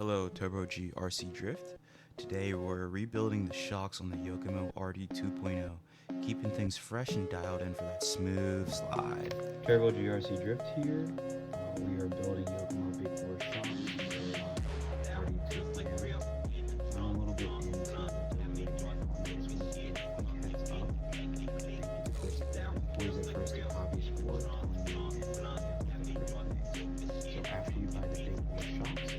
Hello Turbo G RC Drift. Today we're rebuilding the shocks on the Yokomo RD2.0, keeping things fresh and dialed in for that smooth slide. Turbo G RC Drift here. We are building Yokomo Big Four shocks for RD2.0. I'm a little bit into the delivery on this one. Quick heads up. Thank you to First State Hobbies for telling me so after you buy the Big Four shocks,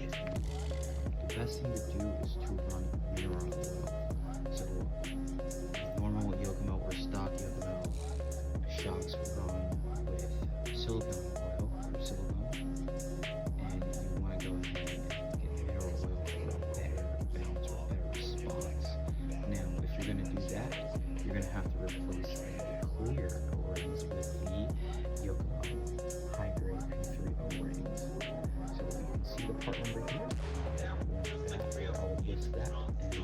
the best thing to do is to run mineral oil. So normal Yokomo or stock Yokomo shocks run with silicone oil or silicone, and you want to go ahead and get mineral oil for a better bounce or better response. Now, if you're going to do that, you're going to have to replace the clear O-rings with the Yokomo high-grade P3 O-rings. So you can see the part number here. I'll list that in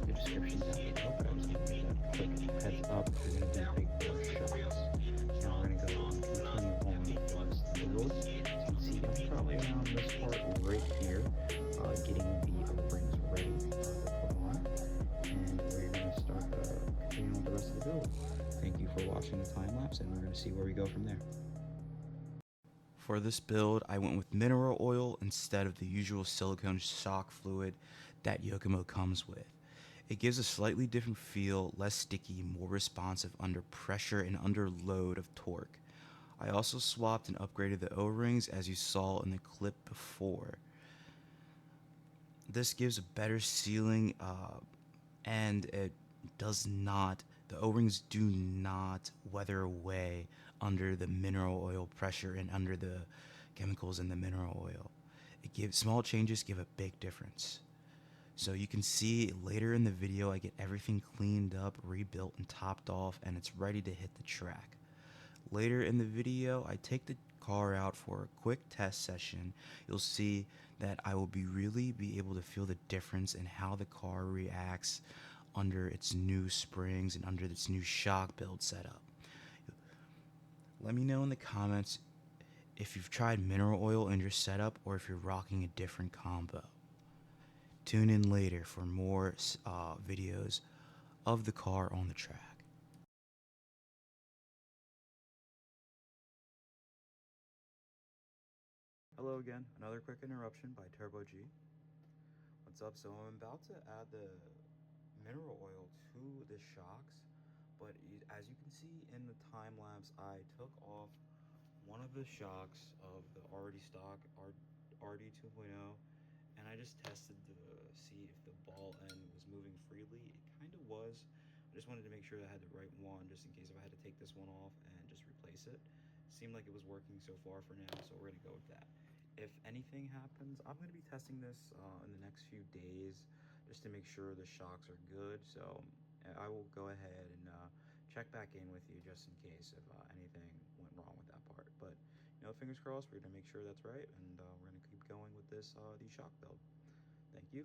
the description down below, but I was going to give that quick heads up if you're going to do big four shocks. Now we're going to go and continue on with the build. As you can see, I'm probably around this part right here, getting the O-rings ready to put on, and we're going to start continuing with the rest of the build. Thank you for watching the time lapse, and we're going to see where we go from there. For this build, I went with mineral oil instead of the usual silicone shock fluid that Yokomo comes with. It gives a slightly different feel, less sticky, more responsive under pressure and under load of torque. I also swapped and upgraded the O-rings as you saw in the clip before. This gives a better sealing and it does not, the O-rings do not weather away under the mineral oil pressure and under the chemicals in the mineral oil. It gives small changes give a big difference. So you can see later in the video I get everything cleaned up, rebuilt and topped off, and it's ready to hit the track. Later in the video I take the car out for a quick test session. You'll see that I will really be able to feel the difference in how the car reacts under its new springs and under its new shock build setup. Let me know in the comments if you've tried mineral oil in your setup or if you're rocking a different combo. Tune in later for more videos of the car on the track. Hello again, another quick interruption by Turbo G. What's up? So I'm about to add the mineral oil to the shocks, but as you can see in the time lapse, I took off one of the shocks of the already stock RD2.0, and I just tested to see if the ball end was moving freely. It kind of was. I just wanted to make sure that I had the right one, just in case if I had to take this one off and just replace it. It seemed like it was working so far for now, so we're gonna go with that. If anything happens, I'm gonna be testing this in the next few days, just to make sure the shocks are good. So I will go ahead and check back in with you just in case if anything went wrong with that part. But fingers crossed, we're gonna make sure that's right, and we're gonna keep going with this the shock build. Thank you.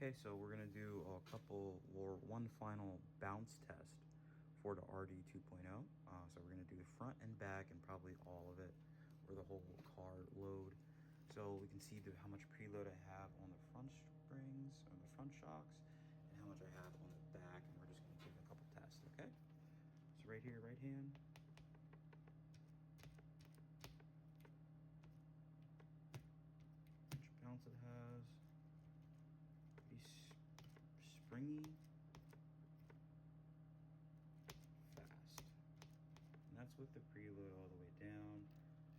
Okay, so we're gonna do a couple or one final bounce test for the RD 2.0. So we're gonna do the front and back and probably all of it, or the whole car load. So we can see how much preload I have on the front springs, on the front shocks, and how much I have on the back, and we're just gonna take a couple tests, okay? So right here, right hand. How much bounce it has. Pretty springy. Fast. And that's with the preload all the way down.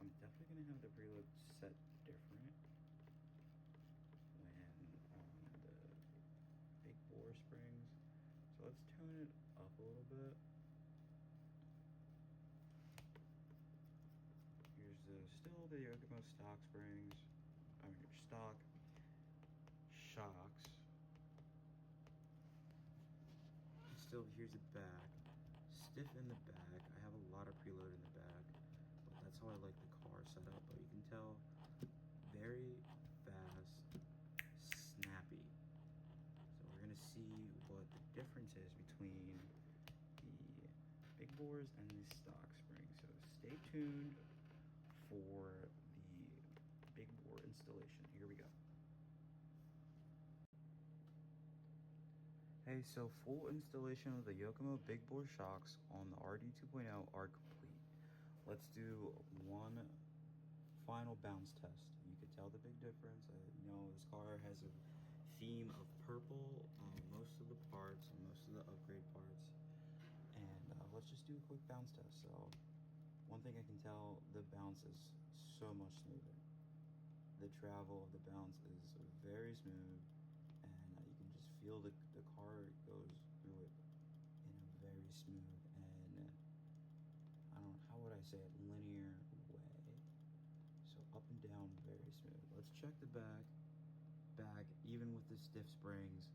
I'm definitely gonna have the preload set different when on the big bore springs. So let's tune it up a little bit. Here's still the Yokomo stock springs. I mean stock shocks. And still here's the back. Stiff in the back. I have a lot of preload in the back, but that's how I like the car set up. But you can tell, very fast, snappy. So we're gonna see what the difference is between the big bores and the stock springs. So stay tuned for the big bore installation. Here we go. Hey, so full installation of the Yokomo big bore shocks on the RD 2.0 are complete. Let's do one final bounce test. You can tell the big difference. You know, this car has a theme of purple on most of the parts and most of the upgrade parts. And let's just do a quick bounce test. So one thing I can tell, the bounce is so much smoother. The travel of the bounce is very smooth, and you can just feel the car goes through it in a very smooth and I don't know, how would I say it, linear way. So up and down, very smooth. Let's check the back. Back, even with the stiff springs,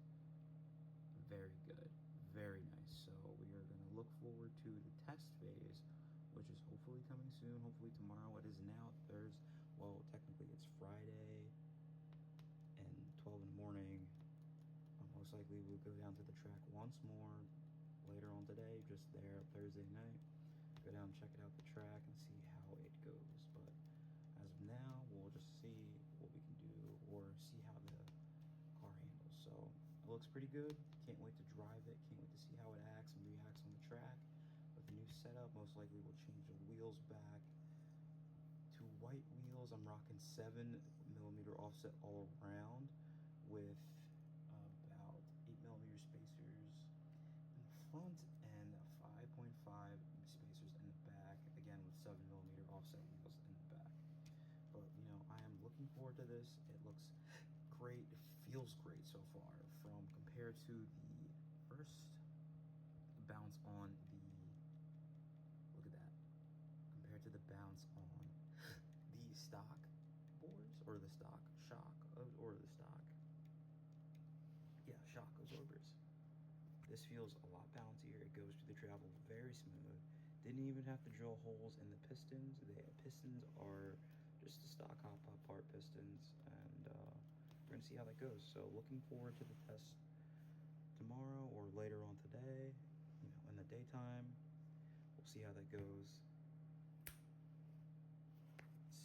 very good, very nice. So we are going to look forward to the test phase, which is hopefully coming soon, hopefully tomorrow. It is now Thursday, well, technically it's Friday and 12 in the morning. Most likely we'll go down to the track once more later on today, just there Thursday night. Go down, check it out the track, and see how it goes. But as of now, we'll just see what we can do or see how the car handles. So it looks pretty good. Can't wait to drive it. Can't wait to see how it acts and reacts on the track. With the new setup, most likely we'll change the wheels back to white wheels. I'm rocking 7mm offset all around with about 8mm spacers in the front and 5.5 spacers in the back, again with 7mm offset wheels in the back. But you know, I am looking forward to this. It looks great, it feels great so far, from compared to the first bounce on the, look at that, compared to the bounce on the stock bores, or the stock shock, or the stock, yeah, shock absorbers. This feels a lot bouncier. It goes through the travel very smooth. Didn't even have to drill holes in the pistons. The pistons are just the stock hot part pistons, and we're gonna see how that goes. So looking forward to the test tomorrow or later on today. You know, in the daytime, we'll see how that goes.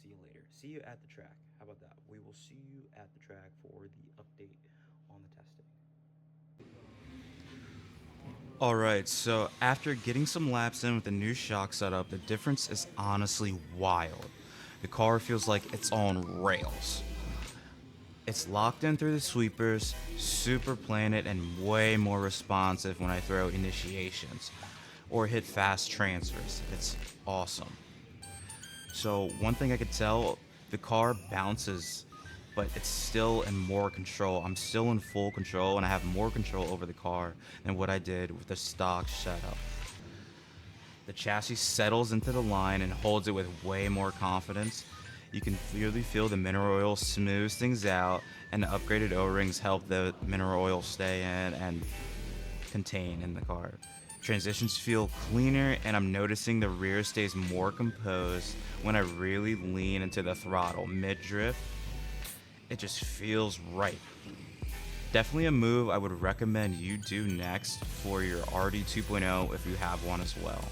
See you later. See you at the track. How about that? We will see you at the track for the update on the testing. Alright, so after getting some laps in with the new shock setup, the difference is honestly wild. The car feels like it's on rails. It's locked in through the sweepers, super planet, and way more responsive when I throw initiations or hit fast transfers. It's awesome. So one thing I could tell, the car bounces, but it's still in more control. I'm still in full control, and I have more control over the car than what I did with the stock setup. The chassis settles into the line and holds it with way more confidence. You can clearly feel the mineral oil smooths things out, and the upgraded O-rings help the mineral oil stay in and contain in the car. Transitions feel cleaner, and I'm noticing the rear stays more composed when I really lean into the throttle mid-drift. It just feels right. definitely a move I would recommend you do next for your RD 2.0 if you have one as well.